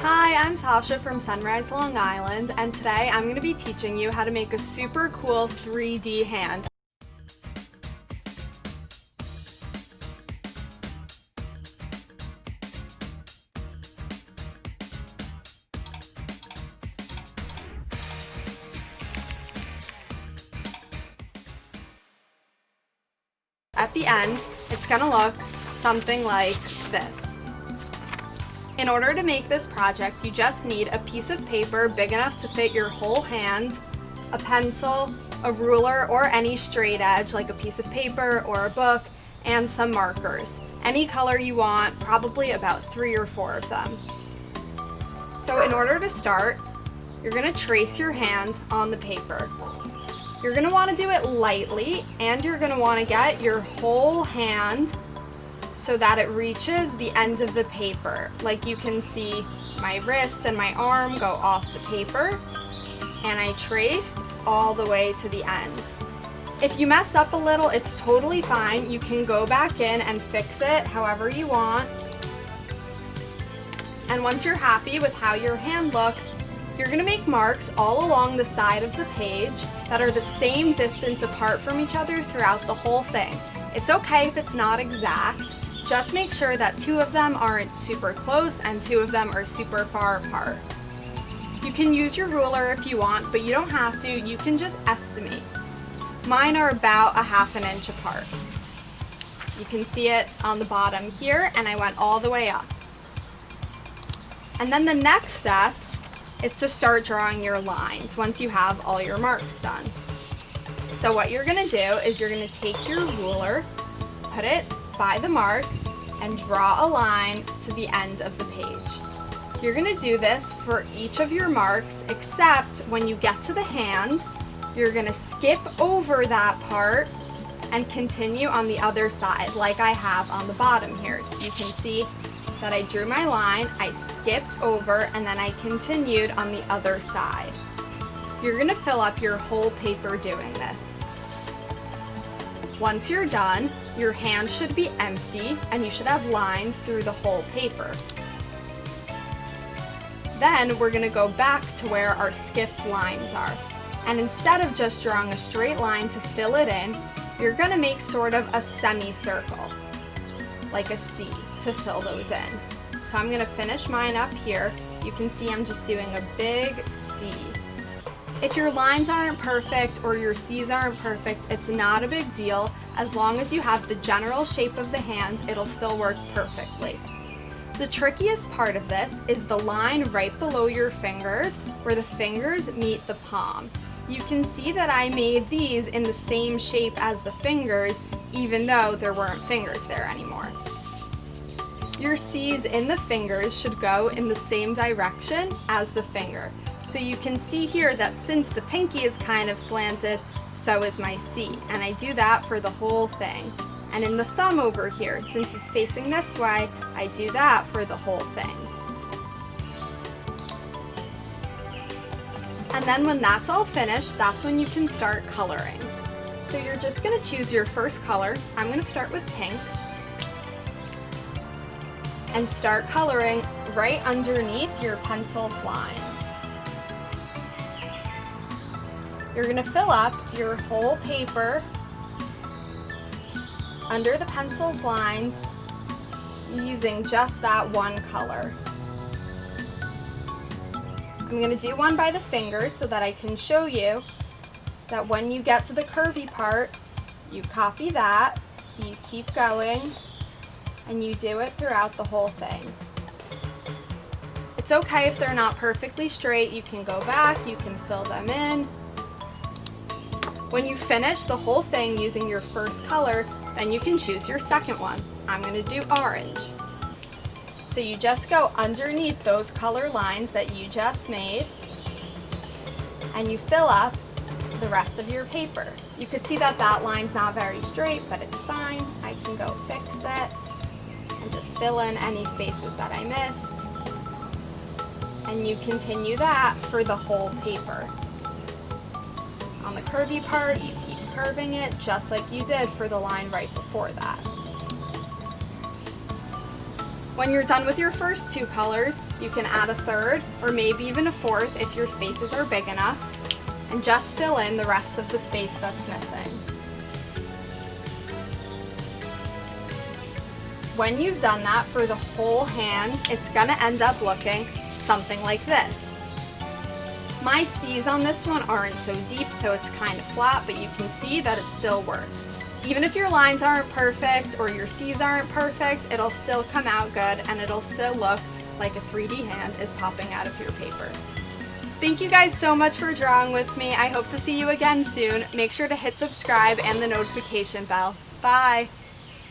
Hi, I'm Sasha from Sunrise, Long Island, and today I'm going to be teaching you how to make a super cool 3D hand. At the end, it's going to look something like this. In order to make this project, you just need a piece of paper big enough to fit your whole hand, a pencil, a ruler, or any straight edge like a piece of paper or a book, and some markers. Any color you want, probably about 3 or 4 of them. So in order to start, you're going to trace your hand on the paper. You're going to want to do it lightly, and you're going to want to get your whole hand so that it reaches the end of the paper. Like you can see my wrist and my arm go off the paper, and I traced all the way to the end. If you mess up a little, it's totally fine. You can go back in and fix it however you want. And once you're happy with how your hand looks, you're going to make marks all along the side of the page that are the same distance apart from each other throughout the whole thing. It's okay if it's not exact. Just make sure that 2 of them aren't super close and 2 of them are super far apart. You can use your ruler if you want, but you don't have to. You can just estimate. Mine are about 1/2 inch apart. You can see it on the bottom here, and I went all the way up. And then the next step is to start drawing your lines once you have all your marks done. So what you're going to do is you're going to take your ruler, put it by the mark, and draw a line to the end of the page. You're going to do this for each of your marks, except when you get to the hand, you're going to skip over that part and continue on the other side, like I have on the bottom here. You can see that I drew my line, I skipped over, and then I continued on the other side. You're going to fill up your whole paper doing this. Once you're done, your hand should be empty and you should have lines through the whole paper. Then we're going to go back to where our skipped lines are. And instead of just drawing a straight line to fill it in, you're going to make sort of a semicircle, like a C, to fill those in. So I'm going to finish mine up here. You can see I'm just doing a big C. If your lines aren't perfect or your C's aren't perfect, it's not a big deal. As long as you have the general shape of the hand, it'll still work perfectly. The trickiest part of this is the line right below your fingers, where the fingers meet the palm. You can see that I made these in the same shape as the fingers, even though there weren't fingers there anymore. Your C's in the fingers should go in the same direction as the finger. So you can see here that since the pinky is kind of slanted, so is my C, and I do that for the whole thing. And in the thumb over here, since it's facing this way, I do that for the whole thing. And then when that's all finished, that's when you can start coloring. So you're just going to choose your first color. I'm going to start with pink and start coloring right underneath your penciled lines. You're going to fill up your whole paper under the penciled lines using just that one color. I'm going to do one by the fingers so that I can show you that when you get to the curvy part, you copy that, you keep going, and you do it throughout the whole thing. It's okay if they're not perfectly straight. You can go back, you can fill them in. When you finish the whole thing using your first color, then you can choose your second one. I'm going to do orange. So you just go underneath those color lines that you just made, and you fill up the rest of your paper. You could see that that line's not very straight, but it's fine. I can go fix it and just fill in any spaces that I missed. And you continue that for the whole paper. On the curvy part, you keep curving it just like you did for the line right before that. When you're done with your first 2 colors, You can add a third or maybe even a fourth if your spaces are big enough, and just fill in the rest of the space that's missing. When you've done that for the whole hand, it's going to end up looking something like this. My C's on this one aren't so deep, so it's kind of flat, but you can see that it still works. Even if your lines aren't perfect or your C's aren't perfect, it'll still come out good and it'll still look like a 3D hand is popping out of your paper. Thank you guys so much for drawing with me. I hope to see you again soon. Make sure to hit subscribe and the notification bell. Bye!